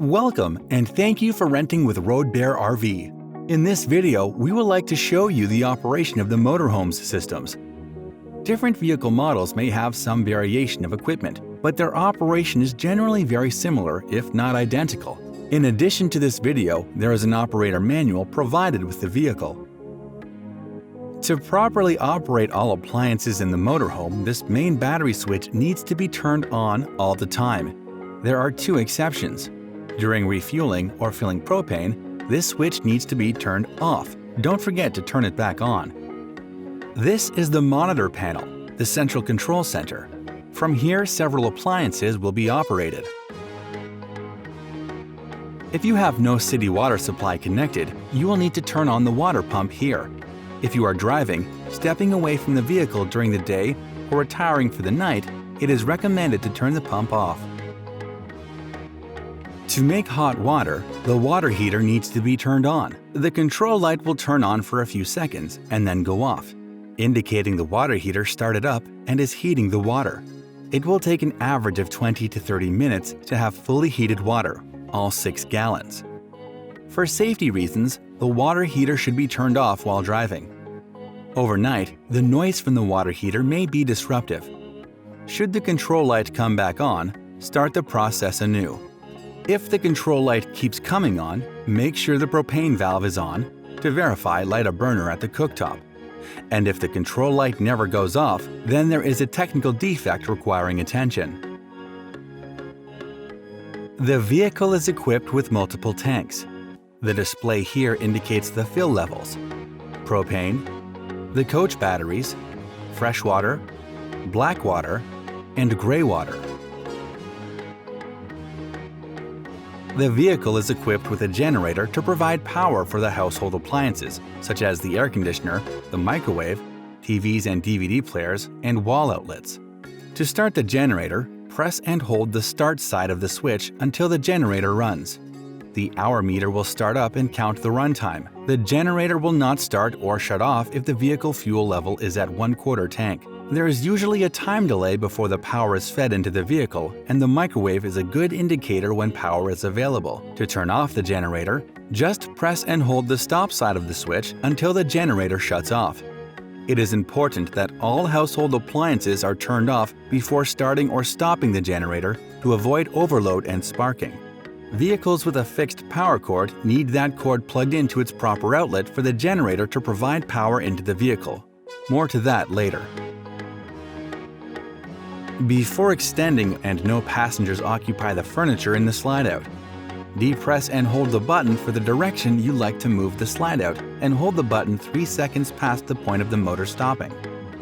Welcome and thank you for renting with Roadbear RV. In this video, we would like to show you the operation of the motorhomes systems. Different vehicle models may have some variation of equipment, but their operation is generally very similar, if not identical. In addition to this video, there is an operator manual provided with the vehicle. To properly operate all appliances in the motorhome, this main battery switch needs to be turned on all the time. There are two exceptions. During refueling or filling propane, this switch needs to be turned off. Don't forget to turn it back on. This is the monitor panel, the central control center. From here, several appliances will be operated. If you have no city water supply connected, you will need to turn on the water pump here. If you are driving, stepping away from the vehicle during the day, or retiring for the night, it is recommended to turn the pump off. To make hot water, the water heater needs to be turned on. The control light will turn on for a few seconds and then go off, indicating the water heater started up and is heating the water. It will take an average of 20 to 30 minutes to have fully heated water, all 6 gallons. For safety reasons, the water heater should be turned off while driving. Overnight, the noise from the water heater may be disruptive. Should the control light come back on, start the process anew. If the control light keeps coming on, make sure the propane valve is on. To verify, light a burner at the cooktop. And if the control light never goes off, then there is a technical defect requiring attention. The vehicle is equipped with multiple tanks. The display here indicates the fill levels: propane, the coach batteries, freshwater, black water, and gray water. The vehicle is equipped with a generator to provide power for the household appliances, such as the air conditioner, the microwave, TVs and DVD players, and wall outlets. To start the generator, press and hold the start side of the switch until the generator runs. The hour meter will start up and count the runtime. The generator will not start or shut off if the vehicle fuel level is at 1/4 tank. There is usually a time delay before the power is fed into the vehicle, and the microwave is a good indicator when power is available. To turn off the generator, just press and hold the stop side of the switch until the generator shuts off. It is important that all household appliances are turned off before starting or stopping the generator to avoid overload and sparking. Vehicles with a fixed power cord need that cord plugged into its proper outlet for the generator to provide power into the vehicle. More to that later. Before extending and no passengers occupy the furniture in the slide-out, depress and hold the button for the direction you like to move the slide-out and hold the button 3 seconds past the point of the motor stopping.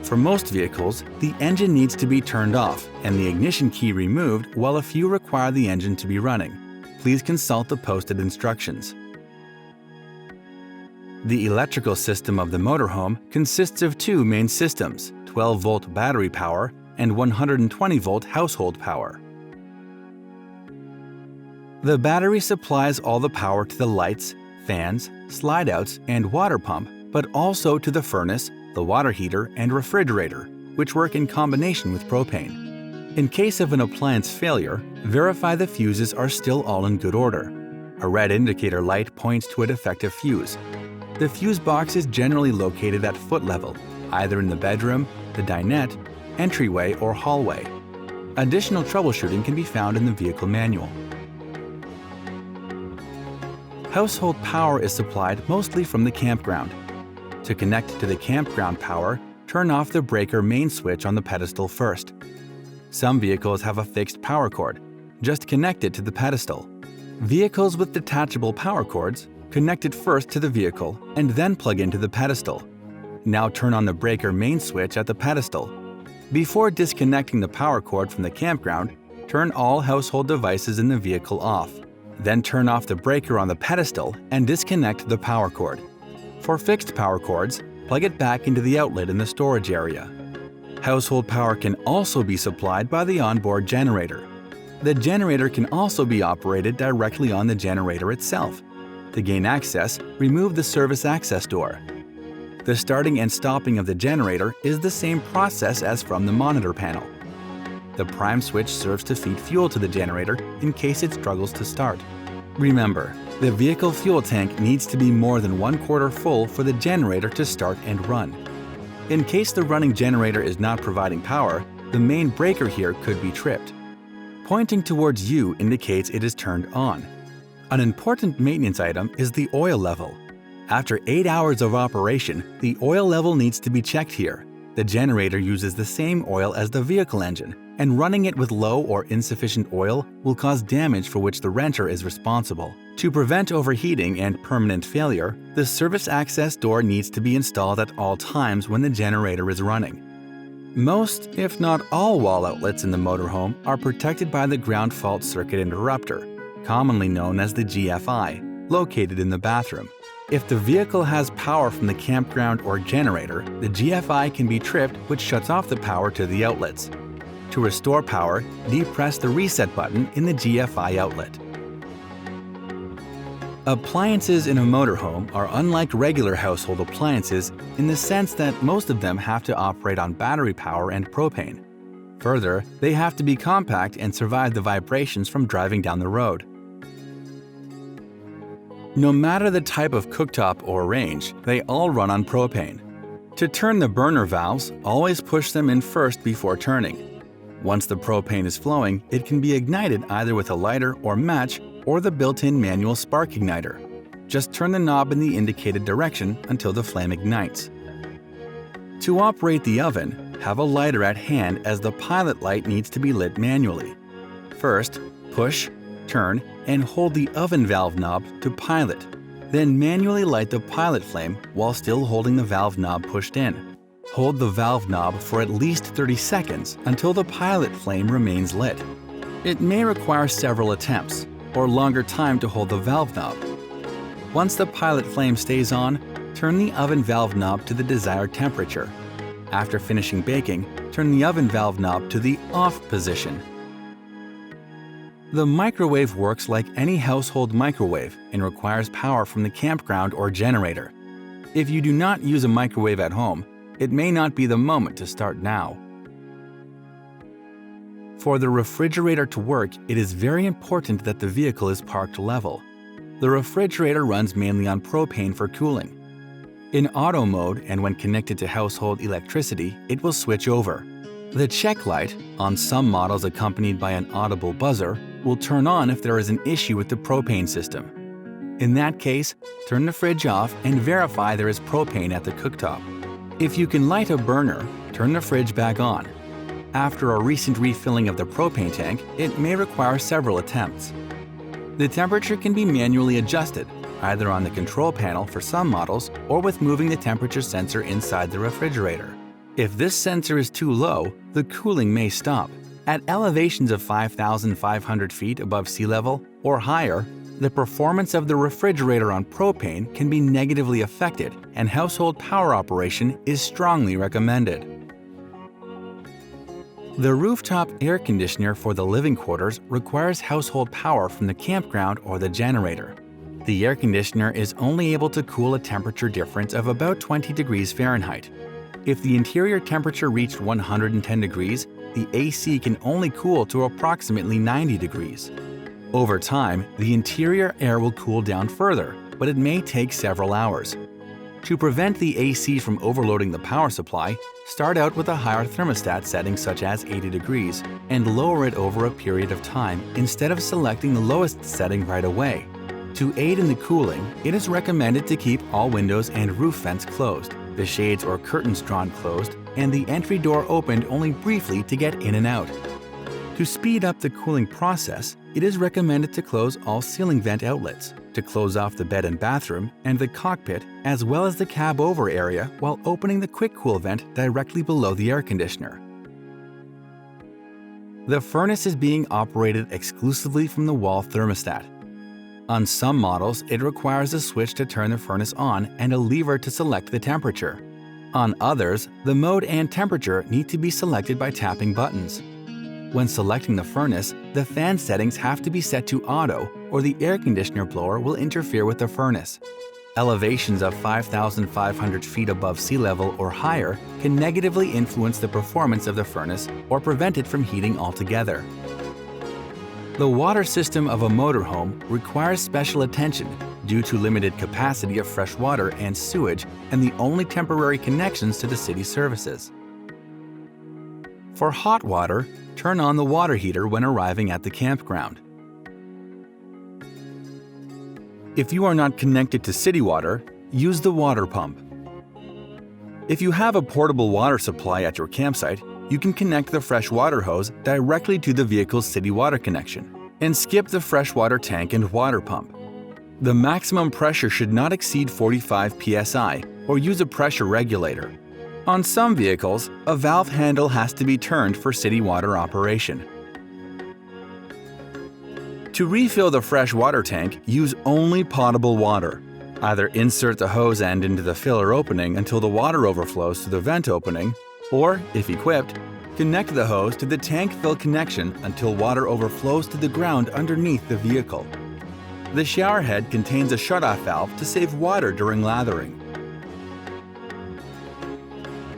For most vehicles, the engine needs to be turned off and the ignition key removed, while a few require the engine to be running. Please consult the posted instructions. The electrical system of the motorhome consists of 2 main systems: 12-volt battery power and 120-volt household power. The battery supplies all the power to the lights, fans, slide-outs, and water pump, but also to the furnace, the water heater, and refrigerator, which work in combination with propane. In case of an appliance failure, verify the fuses are still all in good order. A red indicator light points to a defective fuse. The fuse box is generally located at foot level, either in the bedroom, the dinette, entryway, or hallway. Additional troubleshooting can be found in the vehicle manual. Household power is supplied mostly from the campground. To connect to the campground power, turn off the breaker main switch on the pedestal first. Some vehicles have a fixed power cord. Just connect it to the pedestal. Vehicles with detachable power cords, connect it first to the vehicle and then plug into the pedestal. Now turn on the breaker main switch at the pedestal. Before disconnecting the power cord from the campground, turn all household devices in the vehicle off. Then turn off the breaker on the pedestal and disconnect the power cord. For fixed power cords, plug it back into the outlet in the storage area. Household power can also be supplied by the onboard generator. The generator can also be operated directly on the generator itself. To gain access, remove the service access door. The starting and stopping of the generator is the same process as from the monitor panel. The prime switch serves to feed fuel to the generator in case it struggles to start. Remember, the vehicle fuel tank needs to be more than 1/4 full for the generator to start and run. In case the running generator is not providing power, the main breaker here could be tripped. Pointing towards you indicates it is turned on. An important maintenance item is the oil level. After 8 hours of operation, the oil level needs to be checked here. The generator uses the same oil as the vehicle engine, and running it with low or insufficient oil will cause damage for which the renter is responsible. To prevent overheating and permanent failure, the service access door needs to be installed at all times when the generator is running. Most, if not all, wall outlets in the motorhome are protected by the ground fault circuit interrupter, commonly known as the GFI, located in the bathroom. If the vehicle has power from the campground or generator, the GFI can be tripped, which shuts off the power to the outlets. To restore power, depress the reset button in the GFI outlet. Appliances in a motorhome are unlike regular household appliances in the sense that most of them have to operate on battery power and propane. Further, they have to be compact and survive the vibrations from driving down the road. No matter the type of cooktop or range, they all run on propane. To turn the burner valves, always push them in first before turning. Once the propane is flowing, it can be ignited either with a lighter or match or the built-in manual spark igniter. Just turn the knob in the indicated direction until the flame ignites. To operate the oven, have a lighter at hand as the pilot light needs to be lit manually. First, push, turn, and hold the oven valve knob to pilot. Then manually light the pilot flame while still holding the valve knob pushed in. Hold the valve knob for at least 30 seconds until the pilot flame remains lit. It may require several attempts or longer time to hold the valve knob. Once the pilot flame stays on, turn the oven valve knob to the desired temperature. After finishing baking, turn the oven valve knob to the off position. The microwave works like any household microwave and requires power from the campground or generator. If you do not use a microwave at home, it may not be the moment to start now. For the refrigerator to work, it is very important that the vehicle is parked level. The refrigerator runs mainly on propane for cooling. In auto mode and when connected to household electricity, it will switch over. The check light, on some models accompanied by an audible buzzer, will turn on if there is an issue with the propane system. In that case, turn the fridge off and verify there is propane at the cooktop. If you can light a burner, turn the fridge back on. After a recent refilling of the propane tank, it may require several attempts. The temperature can be manually adjusted, either on the control panel for some models or with moving the temperature sensor inside the refrigerator. If this sensor is too low, the cooling may stop. At elevations of 5,500 feet above sea level or higher, the performance of the refrigerator on propane can be negatively affected, and household power operation is strongly recommended. The rooftop air conditioner for the living quarters requires household power from the campground or the generator. The air conditioner is only able to cool a temperature difference of about 20 degrees Fahrenheit. If the interior temperature reached 110 degrees, the AC can only cool to approximately 90 degrees. Over time, the interior air will cool down further, but it may take several hours. To prevent the AC from overloading the power supply, start out with a higher thermostat setting such as 80 degrees and lower it over a period of time instead of selecting the lowest setting right away. To aid in the cooling, it is recommended to keep all windows and roof vents closed, the shades or curtains drawn closed, and the entry door opened only briefly to get in and out. To speed up the cooling process, it is recommended to close all ceiling vent outlets, to close off the bed and bathroom and the cockpit as well as the cab over area while opening the quick cool vent directly below the air conditioner. The furnace is being operated exclusively from the wall thermostat. On some models, it requires a switch to turn the furnace on and a lever to select the temperature. On others, the mode and temperature need to be selected by tapping buttons. When selecting the furnace, the fan settings have to be set to auto or the air conditioner blower will interfere with the furnace. Elevations of 5,500 feet above sea level or higher can negatively influence the performance of the furnace or prevent it from heating altogether. The water system of a motorhome requires special attention due to limited capacity of fresh water and sewage and the only temporary connections to the city services. For hot water, turn on the water heater when arriving at the campground. If you are not connected to city water, use the water pump. If you have a portable water supply at your campsite, you can connect the fresh water hose directly to the vehicle's city water connection and skip the freshwater tank and water pump. The maximum pressure should not exceed 45 psi or use a pressure regulator. On some vehicles, a valve handle has to be turned for city water operation. To refill the fresh water tank, use only potable water. Either insert the hose end into the filler opening until the water overflows to the vent opening, or, if equipped, connect the hose to the tank fill connection until water overflows to the ground underneath the vehicle. The shower head contains a shutoff valve to save water during lathering.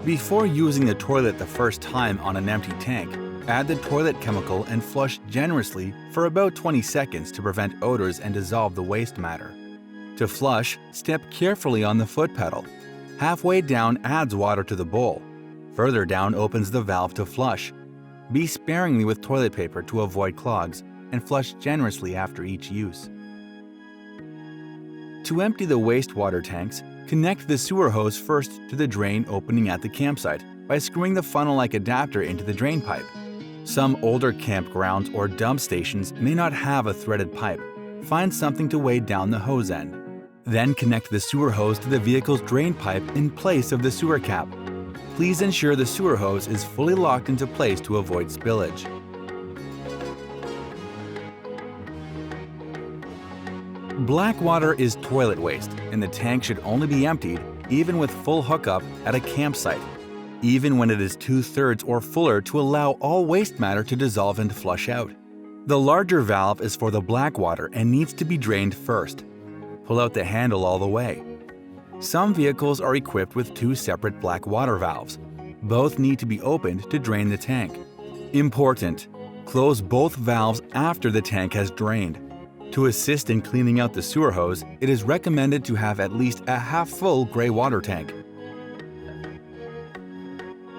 Before using the toilet the first time on an empty tank, add the toilet chemical and flush generously for about 20 seconds to prevent odors and dissolve the waste matter. To flush, step carefully on the foot pedal. Halfway down adds water to the bowl. Further down opens the valve to flush. Be sparingly with toilet paper to avoid clogs and flush generously after each use. To empty the wastewater tanks, connect the sewer hose first to the drain opening at the campsite by screwing the funnel-like adapter into the drain pipe. Some older campgrounds or dump stations may not have a threaded pipe. Find something to weigh down the hose end. Then connect the sewer hose to the vehicle's drain pipe in place of the sewer cap. Please ensure the sewer hose is fully locked into place to avoid spillage. Black water is toilet waste, and the tank should only be emptied, even with full hookup, at a campsite, even when it is 2/3 or fuller to allow all waste matter to dissolve and flush out. The larger valve is for the black water and needs to be drained first. Pull out the handle all the way. Some vehicles are equipped with 2 separate black water valves. Both need to be opened to drain the tank. Important: close both valves after the tank has drained. To assist in cleaning out the sewer hose, it is recommended to have at least a half-full gray water tank.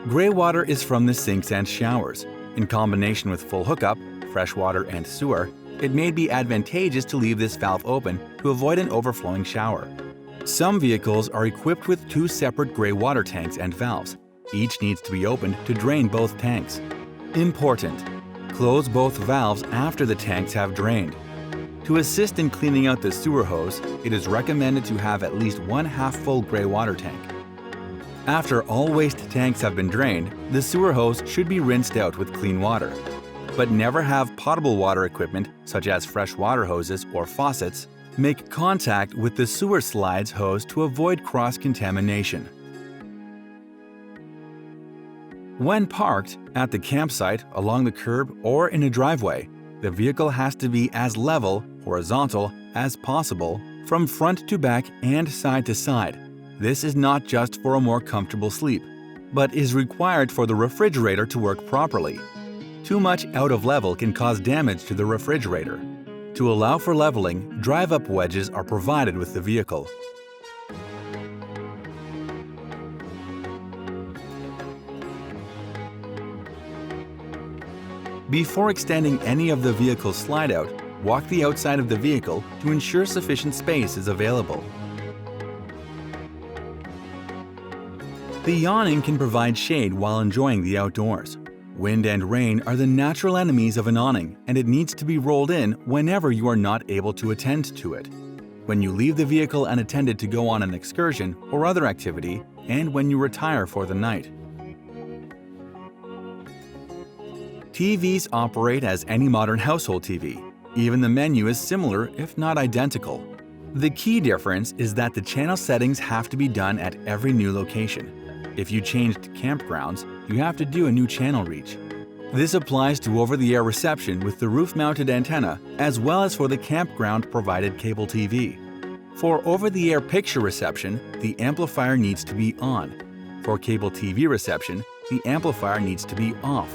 Gray water is from the sinks and showers. In combination with full hookup, fresh water and sewer, it may be advantageous to leave this valve open to avoid an overflowing shower. Some vehicles are equipped with 2 separate gray water tanks and valves. Each needs to be opened to drain both tanks. Important: close both valves after the tanks have drained. To assist in cleaning out the sewer hose, it is recommended to have at least 1 half-full gray water tank. After all waste tanks have been drained, the sewer hose should be rinsed out with clean water. But never have potable water equipment, such as fresh water hoses or faucets, make contact with the sewer slides hose to avoid cross-contamination. When parked at the campsite, along the curb, or in a driveway, the vehicle has to be as level, horizontal, as possible from front to back and side to side. This is not just for a more comfortable sleep, but is required for the refrigerator to work properly. Too much out of level can cause damage to the refrigerator. To allow for leveling, drive-up wedges are provided with the vehicle. Before extending any of the vehicle's slide-out, walk the outside of the vehicle to ensure sufficient space is available. The awning can provide shade while enjoying the outdoors. Wind and rain are the natural enemies of an awning, and it needs to be rolled in whenever you are not able to attend to it. When you leave the vehicle unattended to go on an excursion or other activity, and when you retire for the night. TVs operate as any modern household TV. Even the menu is similar, if not identical. The key difference is that the channel settings have to be done at every new location. If you changed campgrounds, you have to do a new channel reach. This applies to over-the-air reception with the roof-mounted antenna, as well as for the campground-provided cable TV. For over-the-air picture reception, the amplifier needs to be on. For cable TV reception, the amplifier needs to be off.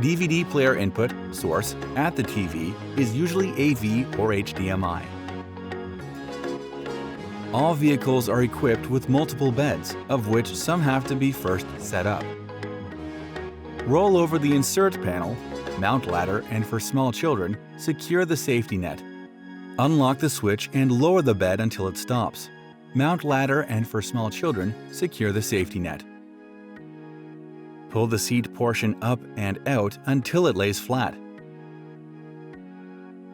DVD player input source at the TV is usually AV or HDMI. All vehicles are equipped with multiple beds, of which some have to be first set up. Roll over the insert panel, mount ladder, and for small children, secure the safety net. Unlock the switch and lower the bed until it stops. Mount ladder, and for small children, secure the safety net. Pull the seat portion up and out until it lays flat.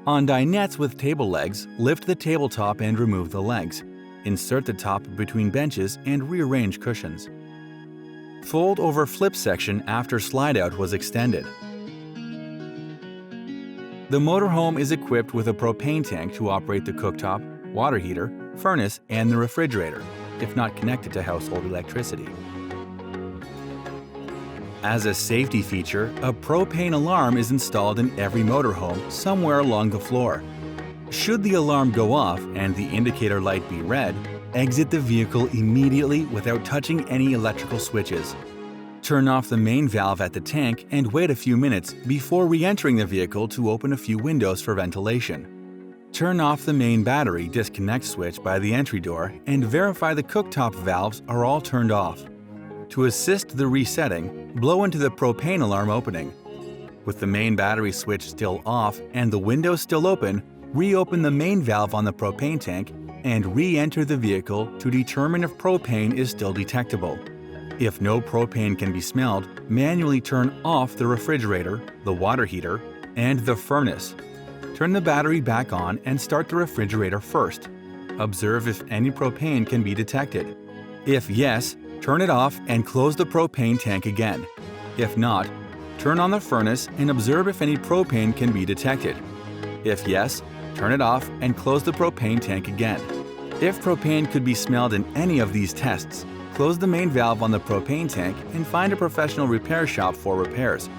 On dinettes with table legs, lift the tabletop and remove the legs. Insert the top between benches and rearrange cushions. Fold over flip section after slide-out was extended. The motorhome is equipped with a propane tank to operate the cooktop, water heater, furnace, and the refrigerator, if not connected to household electricity. As a safety feature, a propane alarm is installed in every motorhome somewhere along the floor. Should the alarm go off and the indicator light be red, exit the vehicle immediately without touching any electrical switches. Turn off the main valve at the tank and wait a few minutes before re-entering the vehicle to open a few windows for ventilation. Turn off the main battery disconnect switch by the entry door and verify the cooktop valves are all turned off. To assist the resetting, blow into the propane alarm opening. With the main battery switch still off and the windows still open, reopen the main valve on the propane tank and re-enter the vehicle to determine if propane is still detectable. If no propane can be smelled, manually turn off the refrigerator, the water heater, and the furnace. Turn the battery back on and start the refrigerator first. Observe if any propane can be detected. If yes, turn it off and close the propane tank again. If not, turn on the furnace and observe if any propane can be detected. If yes, turn it off and close the propane tank again. If propane could be smelled in any of these tests, close the main valve on the propane tank and find a professional repair shop for repairs.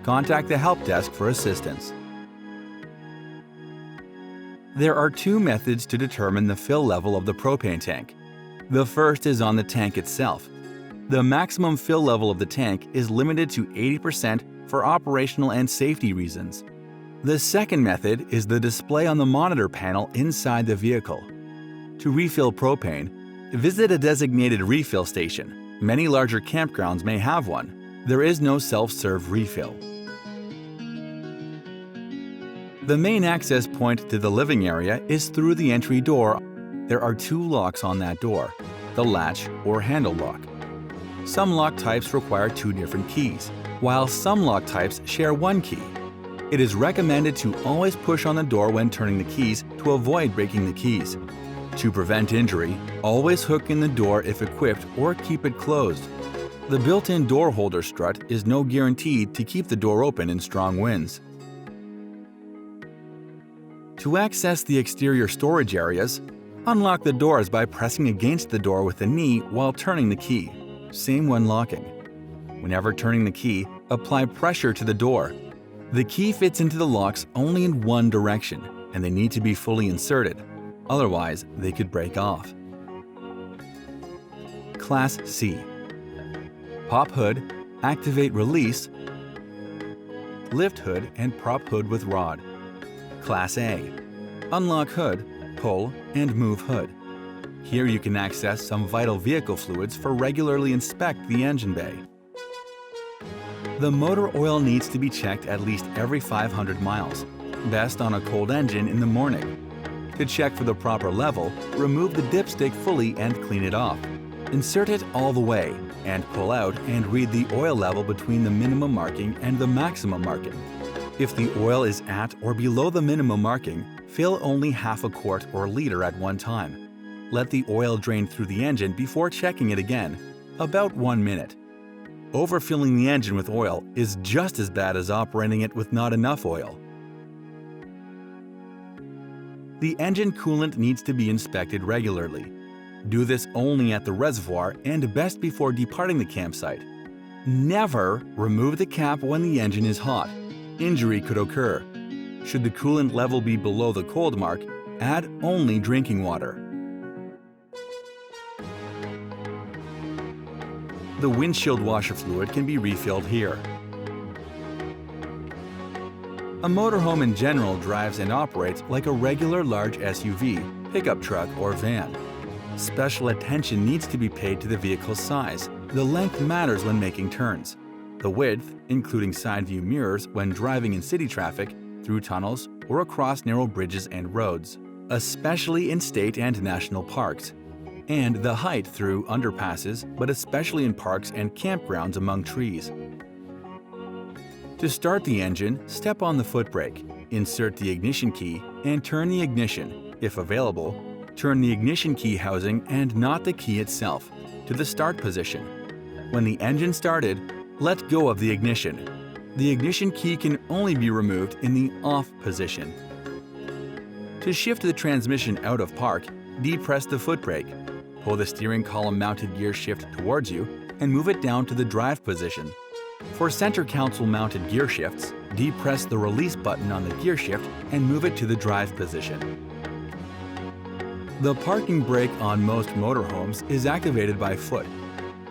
Contact the help desk for assistance. There are two methods to determine the fill level of the propane tank. The first is on the tank itself. The maximum fill level of the tank is limited to 80% for operational and safety reasons. The second method is the display on the monitor panel inside the vehicle. To refill propane, visit a designated refill station. Many larger campgrounds may have one. There is no self-serve refill. The main access point to the living area is through the entry door. There are two locks on that door, the latch or handle lock. Some lock types require two different keys, while some lock types share one key. It is recommended to always push on the door when turning the keys to avoid breaking the keys. To prevent injury, always hook in the door if equipped or keep it closed. The built-in door holder strut is no guarantee to keep the door open in strong winds. To access the exterior storage areas, unlock the doors by pressing against the door with the knee while turning the key. Same when locking. Whenever turning the key, apply pressure to the door. The key fits into the locks only in one direction, and they need to be fully inserted. Otherwise, they could break off. Class C. Pop hood, activate release, lift hood and prop hood with rod. Class A. Unlock hood, pull, and move hood. Here you can access some vital vehicle fluids for regularly inspect the engine bay. The motor oil needs to be checked at least every 500 miles, best on a cold engine in the morning. To check for the proper level, remove the dipstick fully and clean it off. Insert it all the way and pull out and read the oil level between the minimum marking and the maximum marking. If the oil is at or below the minimum marking, fill only half a quart or liter at one time. Let the oil drain through the engine before checking it again, about 1 minute. Overfilling the engine with oil is just as bad as operating it with not enough oil. The engine coolant needs to be inspected regularly. Do this only at the reservoir and best before departing the campsite. Never remove the cap when the engine is hot. Injury could occur. Should the coolant level be below the cold mark, add only drinking water. The windshield washer fluid can be refilled here. A motorhome in general drives and operates like a regular large SUV, pickup truck, or van. Special attention needs to be paid to the vehicle's size. The length matters when making turns. The width, including side view mirrors when driving in city traffic, through tunnels, or across narrow bridges and roads, especially in state and national parks. And the height through underpasses, but especially in parks and campgrounds among trees. To start the engine, step on the foot brake, insert the ignition key, and turn the ignition. If available, turn the ignition key housing and not the key itself to the start position. When the engine started, let go of the ignition. The ignition key can only be removed in the off position. To shift the transmission out of park, depress the foot brake, pull the steering column mounted gear shift towards you, and move it down to the drive position. For center console mounted gear shifts, depress the release button on the gear shift and move it to the drive position. The parking brake on most motorhomes is activated by foot.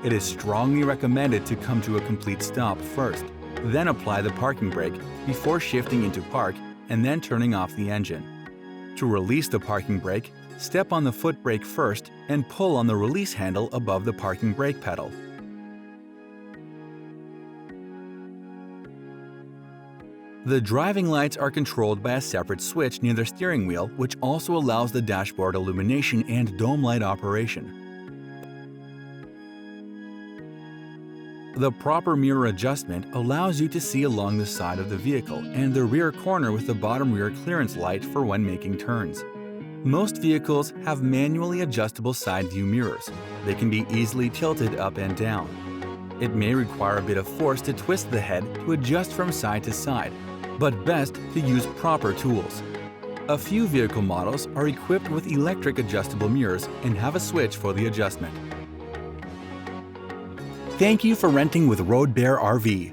It is strongly recommended to come to a complete stop first, then apply the parking brake before shifting into park and then turning off the engine. To release the parking brake, step on the foot brake first and pull on the release handle above the parking brake pedal. The driving lights are controlled by a separate switch near the steering wheel, which also allows the dashboard illumination and dome light operation. The proper mirror adjustment allows you to see along the side of the vehicle and the rear corner with the bottom rear clearance light for when making turns. Most vehicles have manually adjustable side view mirrors. They can be easily tilted up and down. It may require a bit of force to twist the head to adjust from side to side, but best to use proper tools. A few vehicle models are equipped with electric adjustable mirrors and have a switch for the adjustment. Thank you for renting with Roadbear RV.